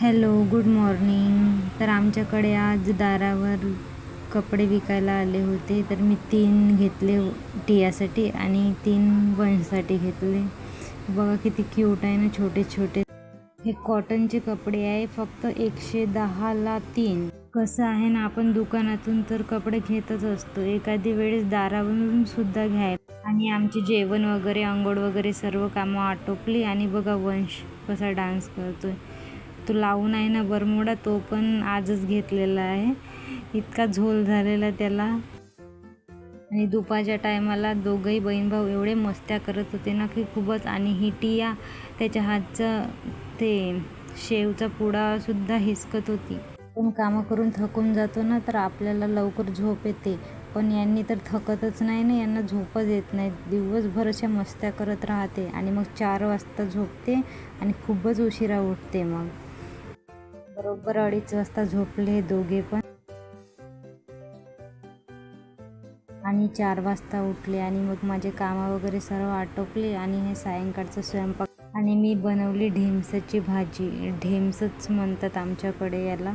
Hello, good morning. तर आमच्याकडे आज दारावर कपडे विकायला आले होते. तर मी 3 घेतले टियासाठी आणि 3 वंशसाठी घेतले. बघा किती क्यूट आहे ना, छोटे छोटे. हे कॉटनचे कपडे आहे, फक्त 110ला 3. कसं आहे ना, आपण दुकानातून तर कपडे घेतच असतो, एखादी वेळेस दारावरून सुद्धा घ्यायला. आणि आमचे जेवण वगैरे, अंघोळ वगैरे सर्व कामं आटोपली आणि बघा वंश कसा डान्स करतोय. तो लावून आहे ना बरमुडा, तो पण आजच घेतलेला आहे. इतका झोल झालेला त्याला. आणि दुपारच्या टायमाला दोघंही बहीण भाऊ एवढे मस्त्या करत होते ना की खूपच. आणि ही टिया त्याच्या हातचं ते शेवचा पुडा सुद्धा हिसकत होती. पण कामं करून थकून जातो ना, तर आपल्याला लवकर झोप येते. पण यांनी तर थकतच नाही ना, यांना झोपच येत नाही. दिवसभर अशा मस्त्या करत राहते आणि मग 4 वाजता झोपते आणि खूपच उशिरा उठते. मग बरोबर 2:30 वाजता झोपले दोघे पण आणि 4 वाजता उठले. आणि मग माझे कामं वगैरे सर्व आटोपले आणि हे सायंकाळचं स्वयंपाक. आणि मी बनवली ढेमसाची भाजी. ढेमसच म्हणतात आमच्याकडे याला.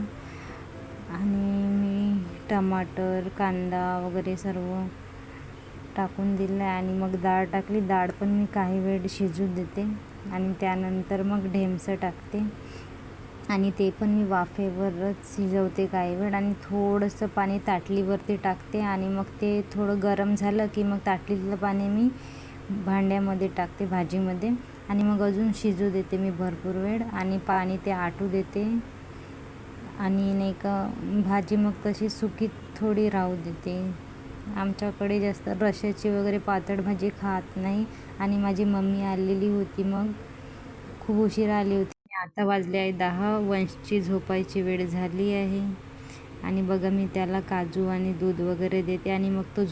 आणि मी टमाटर, कांदा वगैरे सर्व टाकून दिलं आणि मग डाळ टाकली. डाळ पण मी काही वेळ शिजू देते आणि त्यानंतर मग ढेमसं टाकते. आणि ते पण मी वाफेवरच शिजवते काही वेळ. आणि थोडंसं पाणी ताटलीवरती टाकते आणि मग ते थोडं गरम झालं की मग ताटलीतलं पाणी मी भांड्यामध्ये टाकते भाजीमध्ये. आणि मग अजून शिजू देते मी भरपूर वेळ आणि पाणी ते आटू देते. आणि नाही का, भाजी मग तशी सुकी थोडी राहू देते. आमच्याकडे जास्त रश्श्याची वगैरे पातळ भाजी खात नाही. आणि माझी मम्मी आलेली होती, मग खूप उशिरा आली होती. आता वाजले आहे 10. वंशची झोपायची वेळ झाली आहे. आणि बघा मी त्याला काजू आणि दूध वगैरे देते आणि मग तो